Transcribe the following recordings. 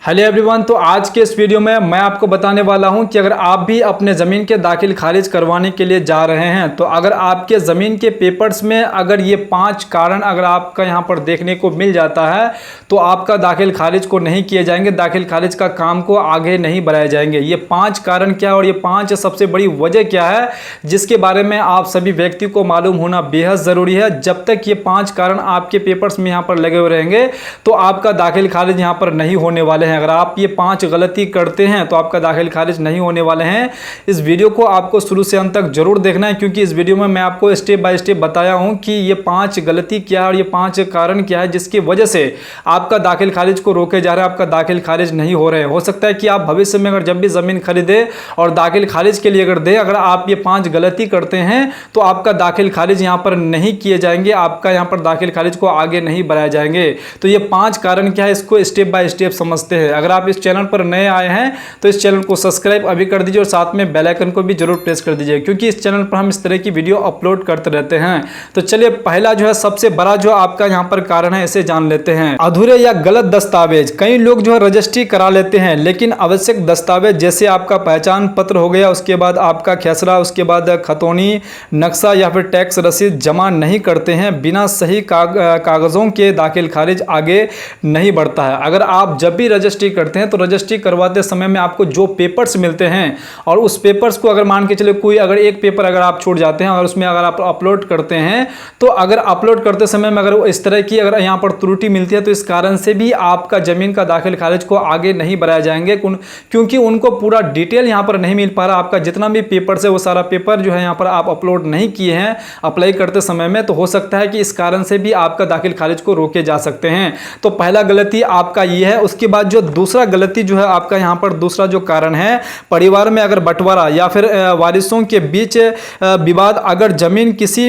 Hello everyone. तो आज के इस वीडियो में मैं आपको बताने वाला हूं कि अगर आप भी अपने ज़मीन के दाखिल खारिज करवाने के लिए जा रहे हैं तो अगर आपके ज़मीन के पेपर्स में अगर ये 5 कारण अगर आपका यहां पर देखने को मिल जाता है तो आपका दाखिल खारिज को नहीं किए जाएंगे, दाखिल खारिज का काम को आगे नहीं बढ़ाए जाएंगे। ये 5 कारण क्या है और ये 5 सबसे बड़ी वजह क्या है जिसके बारे में आप सभी व्यक्ति को मालूम होना बेहद ज़रूरी है। जब तक ये 5 कारण आपके पेपर्स में यहाँ पर लगे हुए रहेंगे तो आपका दाखिल खारिज यहाँ पर नहीं होने वाले हैं। अगर आप ये 5 गलती करते हैं तो आपका दाखिल खारिज नहीं होने वाले हैं। इस वीडियो को आपको शुरू से अंत तक जरूर देखना है क्योंकि इस वीडियो में मैं आपको स्टेप बाय स्टेप बताया हूं कि ये 5 गलती क्या है और ये 5 कारण क्या है जिसकी वजह से आपका दाखिल खारिज को रोके जा रहे हैं, आपका दाखिल खारिज नहीं हो रहे हैं। हो सकता है कि आप भविष्य में अगर जब भी ज़मीन खरीदे और दाखिल खारिज के लिए अगर दे, अगर आप ये 5 गलती करते हैं तो आपका दाखिल खारिज यहाँ पर नहीं किए जाएंगे, आपका यहाँ पर दाखिल खारिज को आगे नहीं बढ़ाए जाएंगे। तो ये 5 कारण क्या है इसको स्टेप बाय स्टेप समझते हैं। अगर आप इस चैनल पर नए आए हैं तो इस चैनल को सब्सक्राइब अभी कर दीजिए और साथ में बेल आइकन को भी जरूर प्रेस कर दीजिए क्योंकि इस चैनल पर हम इस तरह की वीडियो अपलोड करते रहते हैं। तो चलिए पहला जो है सबसे बड़ा जो आपका यहाँ पर कारण है इसे जान लेते हैं। अधूरे या गलत दस्तावेज। कई लोग जो है रजिस्ट्री करा लेते हैं लेकिन आवश्यक दस्तावेज जैसे आपका पहचान पत्र हो गया, उसके बाद आपका खेसरा, उसके बाद खतौनी नक्शा या फिर टैक्स रसीद जमा नहीं करते हैं। बिना सही कागजों के दाखिल खारिज आगे नहीं बढ़ता है। अगर आप जब भी रजिस्ट्री करते हैं तो रजिस्ट्री करवाते समय में आपको जो पेपर्स मिलते हैं और उस पेपर्स को अगर मान के चले कोई अगर एक पेपर अगर आप छोड़ जाते हैं और उसमें अगर आप अपलोड करते हैं तो अगर अपलोड करते समय में अगर इस तरह की अगर यहाँ पर त्रुटि मिलती है तो इस कारण से भी आपका जमीन का दाखिल खारिज को आगे नहीं बढ़ाया जाएंगे क्योंकि उनको पूरा डिटेल यहाँ पर नहीं मिल पा रहा। आपका जितना भी पेपर है वो सारा पेपर जो है यहाँ पर आप अपलोड नहीं किए हैं अप्लाई करते समय में, तो हो सकता है कि इस कारण से भी आपका दाखिल खारिज को रोके जा सकते हैं। तो पहला गलती आपका ये है। उसके बाद जो दूसरा गलती जो है आपका यहाँ पर दूसरा जो कारण है, परिवार में अगर बंटवारा या फिर वारिसों के बीच विवाद, अगर जमीन किसी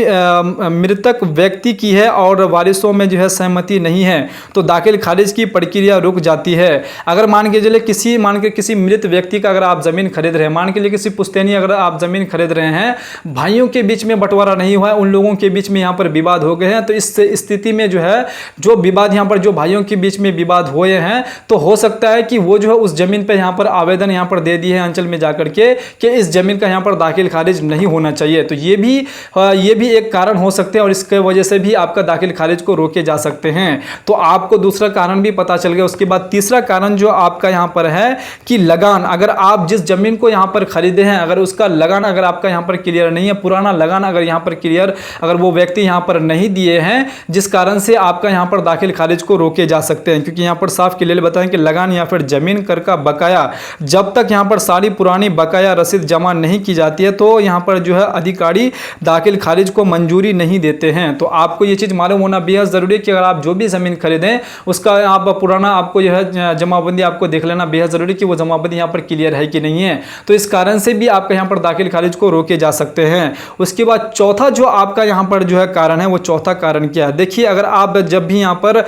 मृतक व्यक्ति की है और वारिसों में जो है सहमति नहीं है तो दाखिल खारिज की प्रक्रिया रुक जाती है। अगर मान के चले किसी मृत व्यक्ति का अगर आप जमीन खरीद रहे हैं, मान के लिए किसी पुश्तैनी अगर आप जमीन खरीद रहे हैं, भाइयों के बीच में बंटवारा नहीं हुआ है, उन लोगों के बीच में यहाँ पर विवाद हो गए हैं, तो इस स्थिति में जो है जो विवाद यहाँ पर जो भाइयों के बीच में विवाद हुए हैं तो हो सकता है कि वो जो है उस जमीन पे यहाँ पर आवेदन यहाँ पर दे दिए हैं अंचल में जाकर के कि इस जमीन का यहाँ पर दाखिल खारिज नहीं होना चाहिए। तो ये भी एक कारण हो सकते हैं और इसके वजह से भी आपका दाखिल खारिज को रोके जा सकते हैं। तो आपको दूसरा कारण भी पता चल गया। उसके बाद तीसरा कारण जो आपका यहाँ पर है कि लगान। अगर आप जिस जमीन को यहाँ पर खरीदे हैं अगर उसका लगान अगर आपका यहाँ पर क्लियर नहीं है, पुराना लगान अगर यहाँ पर क्लियर अगर वो व्यक्ति यहाँ पर नहीं दिए हैं, जिस कारण से आपका यहाँ पर दाखिल खारिज को रोके जा सकते हैं। क्योंकि यहाँ पर साफ क्लियर बताएं कि लगान या फिर जमीन कर का बकाया, जब तक यहाँ पर सारी पुरानी बकाया रसीद जमा नहीं की जाती है तो यहाँ पर जो है अधिकारी दाखिल खारिज को मंजूरी नहीं देते हैं। तो आपको ये चीज़ मालूम होना बेहद ज़रूरी है कि अगर आप जो भी ज़मीन खरीदें उसका आप पुराना आपको जो है जमाबंदी आपको देख लेना बेहद ज़रूरी कि वो जमाबंदी यहाँ पर क्लियर है कि नहीं है। तो इस कारण से भी आपका यहाँ पर दाखिल खारिज को रोके जा सकते हैं। उसके बाद चौथा जो आपका यहाँ पर जो है कारण है वो चौथा कारण क्या है। देखिए अगर आप जब भी यहाँ पर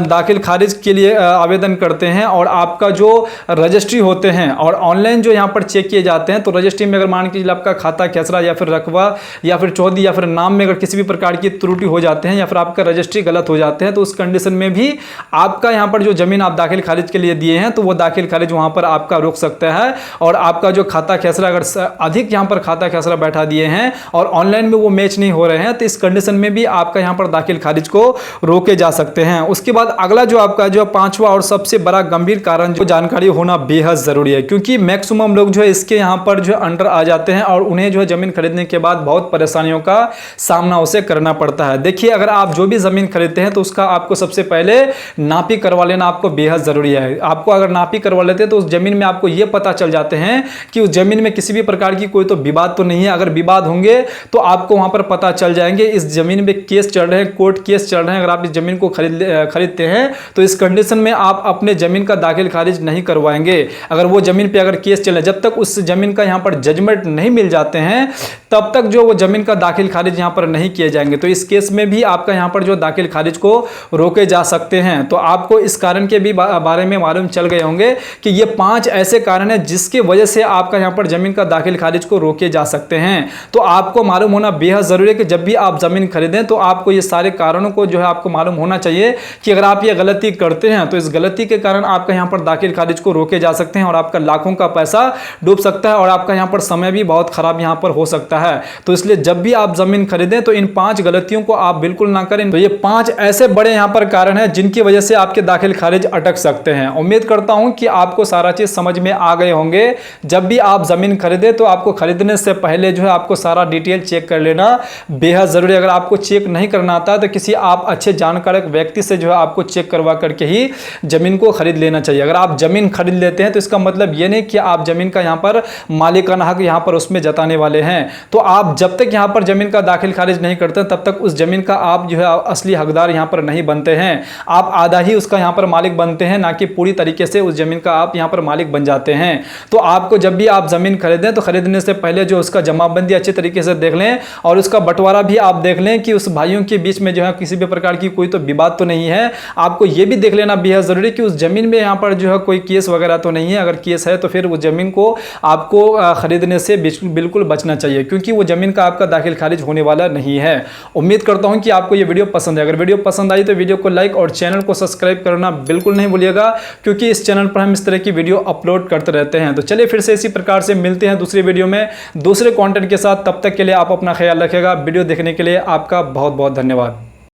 दाखिल खारिज के लिए आवेदन करते हैं और आपका जो रजिस्ट्री होते हैं और ऑनलाइन जो यहाँ पर चेक किए जाते हैं तो रजिस्ट्री में अगर मान के आपका खाता खेसरा या फिर रकबा या फिर चौधरी या फिर नाम में अगर किसी भी प्रकार की त्रुटि हो जाते हैं या फिर आपका रजिस्ट्री गलत हो जाते हैं तो उस कंडीशन में भी आपका यहाँ पर जो जमीन आप दाखिल खारिज के लिए दिए हैं तो वो दाखिल खारिज वहाँ पर आपका रुक सकता है। और आपका जो खाता खेसरा अगर अधिक यहाँ पर खाता खेसरा बैठा दिए हैं और ऑनलाइन में वो मैच नहीं हो रहे हैं तो इस कंडीशन में भी आपका यहाँ पर दाखिल खारिज को रोके जा सकते हैं। उसके बाद अगला जो आपका जो पांचवा और सबसे बड़ा गंभीर कारण जो जानकारी होना बेहद जरूरी है क्योंकि मैक्सिमम लोग जो है इसके यहाँ पर जो अंडर आ जाते हैं और उन्हें जो है जमीन खरीदने के बाद बहुत परेशानियों का सामना उसे करना पड़ता है। देखिए अगर आप जो भी जमीन खरीदते हैं तो उसका आपको सबसे पहले नापी करवा लेना आपको बेहद जरूरी है। आपको अगर नापी करवा लेते हैं तो उस जमीन में आपको यह पता चल जाते हैं कि उस जमीन में किसी भी प्रकार की कोई तो विवाद तो नहीं है। अगर विवाद होंगे तो आपको वहां पर पता चल जाएंगे इस जमीन में केस चल रहे हैं, कोर्ट केस चल रहे हैं। अगर आप इस जमीन को खरीदते हैं तो इस कंडीशन में आप अपने जमीन का दाखिल खारिज नहीं करवाएंगे। अगर वो जमीन पे अगर केस चले, जब तक उस जमीन का यहाँ पर जजमेंट नहीं मिल जाते हैं तब तक जो वो जमीन का दाखिल खारिज यहाँ पर नहीं किए जाएंगे। तो इस केस में भी आपका यहाँ पर जो दाखिल खारिज को रोके जा सकते हैं। तो आपको इस कारण के भी बारे में मालूम चल गए होंगे कि ये 5 ऐसे कारण हैं जिसके वजह से आपका यहाँ पर जमीन का दाखिल खारिज को रोके जा सकते हैं। तो आपको मालूम होना बेहद जरूरी है कि जब भी आप जमीन खरीदें तो आपको ये सारे कारणों को जो है आपको मालूम होना चाहिए कि अगर आप ये गलती करते हैं तो इस गलती के कारण आपका यहाँ पर दाखिल खारिज को रोके जा सकते हैं और आपका लाखों का पैसा डूब सकता है और आपका यहाँ पर समय भी बहुत खराब यहाँ पर हो सकता है। तो इसलिए जब भी आप जमीन खरीदें तो इन 5 गलतियों को आप बिल्कुल ना करें। तो ये 5 ऐसे बड़े यहाँ पर कारण हैं जिनकी वजह से आपके दाखिल खारिज अटक सकते हैं। उम्मीद करता हूं कि आपको सारा चीज समझ में आ गए होंगे। जब भी आप जमीन खरीदे तो आपको खरीदने से पहले जो है आपको सारा डिटेल चेक कर लेना बेहद जरूरी। अगर आपको चेक नहीं करना आता तो किसी आप अच्छे जानकार व्यक्ति से जो है आपको चेक करवा करके ही जमीन को खरीद लेना चाहिए। अगर आप जमीन खरीद लेते हैं तो इसका मतलब ये नहीं कि आप जमीन का यहाँ पर मालिकाना हक यहाँ पर उसमें जताने वाले हैं। तो आप जब तक यहाँ पर जमीन का दाखिल खारिज नहीं करते तब तक उस जमीन का आप जो है असली हकदार यहाँ पर नहीं बनते हैं। आप आधा ही उसका यहाँ पर मालिक बनते हैं, ना कि पूरी तरीके से उस जमीन का आप यहाँ पर मालिक बन जाते हैं। तो आपको जब भी आप जमीन खरीदें तो खरीदने से पहले जो उसका जमाबंदी अच्छे तरीके से देख लें और उसका बंटवारा भी आप देख लें कि उस भाइयों के बीच में जो है किसी भी प्रकार की कोई तो विवाद तो नहीं है। आपको यह भी देख लेना बेहद जरूरी कि उस जमीन में यहाँ पर जो है कोई केस वगैरह तो नहीं है। अगर केस है तो फिर उस जमीन को आपको खरीदने से बिल्कुल बचना चाहिए, क्योंकि वो जमीन का आपका दाखिल खारिज होने वाला नहीं है। उम्मीद करता हूं कि आपको ये वीडियो पसंद है। अगर वीडियो पसंद आई तो वीडियो को लाइक और चैनल को सब्सक्राइब करना बिल्कुल नहीं भूलिएगा, क्योंकि इस चैनल पर हम इस तरह की वीडियो अपलोड करते रहते हैं। तो चलिए फिर से इसी प्रकार से मिलते हैं दूसरी वीडियो में दूसरे कंटेंट के साथ। तब तक के लिए आप अपना ख्याल रखिएगा। वीडियो देखने के लिए आपका बहुत बहुत धन्यवाद।